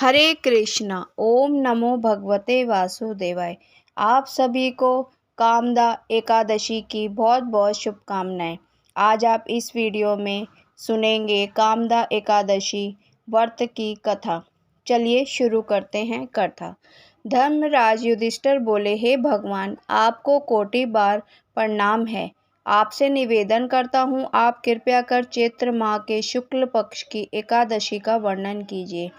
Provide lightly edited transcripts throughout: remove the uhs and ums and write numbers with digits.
हरे कृष्णा। ओम नमो भगवते वासुदेवाय। आप सभी को कामदा एकादशी की बहुत बहुत शुभकामनाएं। आज आप इस वीडियो में सुनेंगे कामदा एकादशी व्रत की कथा। चलिए शुरू करते हैं कथा। धर्मराज युधिष्ठिर बोले, हे भगवान, आपको कोटि बार प्रणाम है। आपसे निवेदन करता हूँ, आप कृपया कर चैत्र माह के शुक्ल पक्ष की एकादशी का वर्णन कीजिए।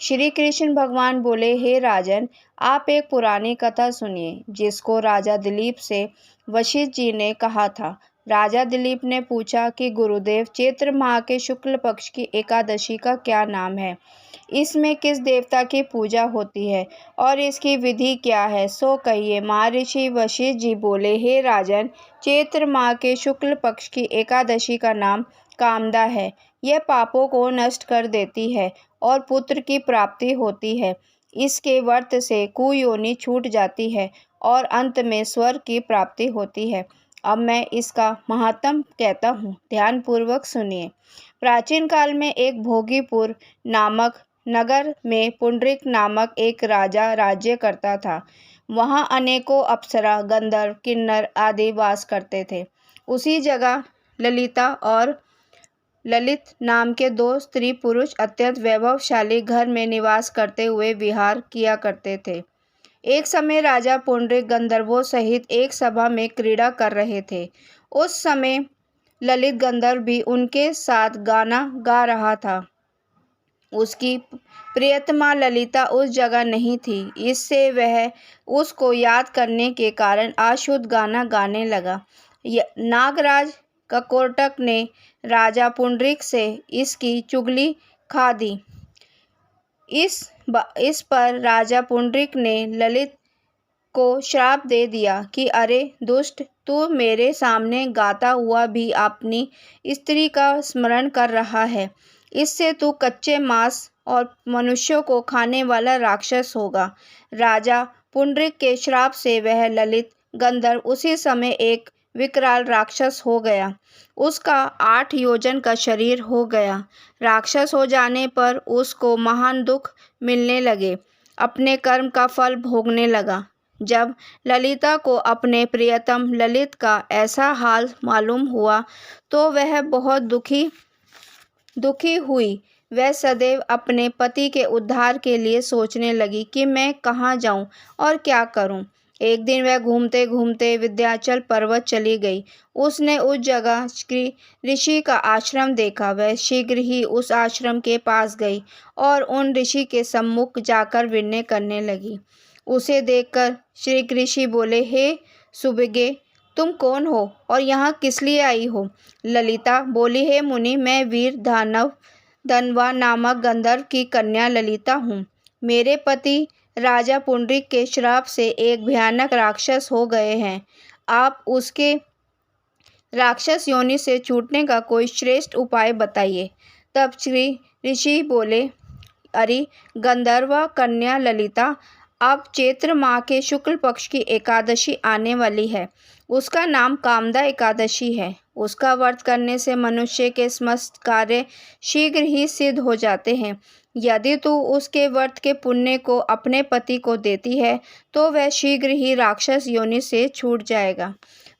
श्री कृष्ण भगवान बोले, हे राजन, आप एक पुरानी कथा सुनिए जिसको राजा दिलीप से वशिष्ठ जी ने कहा था। राजा दिलीप ने पूछा कि गुरुदेव, चैत्र माह के शुक्ल पक्ष की एकादशी का क्या नाम है? इसमें किस देवता की पूजा होती है और इसकी विधि क्या है, सो कहिए। महर्षि वशिष्ठ जी बोले, हे राजन, चैत्र माह के शुक्ल पक्ष की एकादशी का नाम कामदा है। यह पापों को नष्ट कर देती है और पुत्र की प्राप्ति होती है। इसके व्रत से कुयोनि छूट जाती है और अंत में स्वर्ग की प्राप्ति होती है। अब मैं इसका महात्म कहता हूँ, ध्यान पूर्वक सुनिए। प्राचीन काल में एक भोगीपुर नामक नगर में पुंडरीक नामक एक राजा राज्य करता था। वहाँ अनेकों अप्सरा, गंधर्व, किन्नर आदि वास करते थे। उसी जगह ललिता और ललित नाम के दो स्त्री पुरुष अत्यंत वैभवशाली घर में निवास करते हुए विहार किया करते थे। एक समय राजा पुंडरीक गंधर्वों सहित एक सभा में क्रीड़ा कर रहे थे। उस समय ललित गंधर्व भी उनके साथ गाना गा रहा था। उसकी प्रियतमा ललिता उस जगह नहीं थी, इससे वह उसको याद करने के कारण अशुद्ध गाना गाने लगा। नागराज ककोटक ने राजा पुंडरीक से इसकी चुगली खा दी। इस पर राजा पुंडरीक ने ललित को श्राप दे दिया कि अरे दुष्ट, तू मेरे सामने गाता हुआ भी अपनी स्त्री का स्मरण कर रहा है। इससे तू कच्चे मांस और मनुष्यों को खाने वाला राक्षस होगा। राजा पुंडरीक के श्राप से वह ललित गंधर्व उसी समय एक विकराल राक्षस हो गया। उसका 8 योजन का शरीर हो गया। राक्षस हो जाने पर उसको महान दुख मिलने लगे, अपने कर्म का फल भोगने लगा। जब ललिता को अपने प्रियतम ललित का ऐसा हाल मालूम हुआ तो वह बहुत दुखी हुई। वह सदैव अपने पति के उद्धार के लिए सोचने लगी कि मैं कहाँ जाऊँ और क्या करूँ। एक दिन वह घूमते घूमते विंध्याचल पर्वत चली गई। उसने उस जगह ऋषि का आश्रम देखा। वह शीघ्र ही उस आश्रम के पास गई और उन ऋषि के सम्मुख जाकर विनय करने लगी। उसे देखकर श्री ऋषि बोले, हे सुभगे, तुम कौन हो और यहाँ किस लिए आई हो? ललिता बोली, हे मुनि, मैं वीर धनवा नामक गंधर्व की कन्या ललिता हूँ। मेरे पति राजा पुंडरीक के श्राप से एक भयानक राक्षस हो गए हैं। आप उसके राक्षस योनि से छूटने का कोई श्रेष्ठ उपाय बताइए। तब श्री ऋषि बोले, अरे गंधर्व कन्या ललिता, अब चैत्र माह के शुक्ल पक्ष की एकादशी आने वाली है। उसका नाम कामदा एकादशी है। उसका व्रत करने से मनुष्य के समस्त कार्य शीघ्र ही सिद्ध हो जाते हैं। यदि तू उसके व्रत के पुण्य को अपने पति को देती है तो वह शीघ्र ही राक्षस योनि से छूट जाएगा।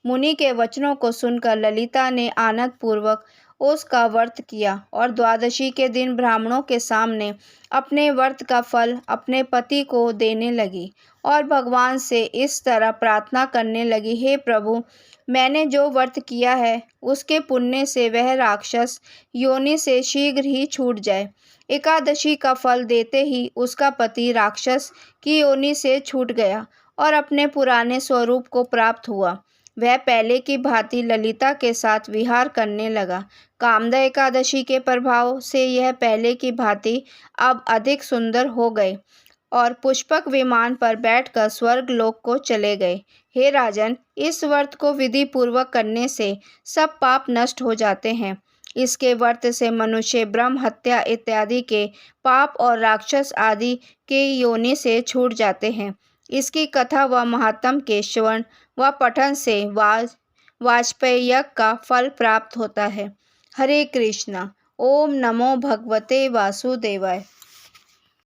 मुनि के वचनों को सुनकर ललिता ने आनंद पूर्वक उसका व्रत किया और द्वादशी के दिन ब्राह्मणों के सामने अपने व्रत का फल अपने पति को देने लगी और भगवान से इस तरह प्रार्थना करने लगी, हे प्रभु, मैंने जो व्रत किया है उसके पुण्य से वह राक्षस योनि से शीघ्र ही छूट जाए। एकादशी का फल देते ही उसका पति राक्षस की योनि से छूट गया और अपने पुराने स्वरूप को प्राप्त हुआ। वह पहले की भांति ललिता के साथ विहार करने लगा। कामदा एकादशी के प्रभाव से यह पहले की भांति अब अधिक सुंदर हो गए और पुष्पक विमान पर बैठकर स्वर्ग लोक को चले गए। हे राजन, इस व्रत को विधि पूर्वक करने से सब पाप नष्ट हो जाते हैं। इसके व्रत से मनुष्य ब्रह्म हत्या इत्यादि के पाप और राक्षस आदि के योनि से छूट जाते हैं। इसकी कथा व महात्म के श्रवण व पठन से वाजपेय यज्ञ का फल प्राप्त होता है। हरे कृष्णा। ओम नमो भगवते वासुदेवाय।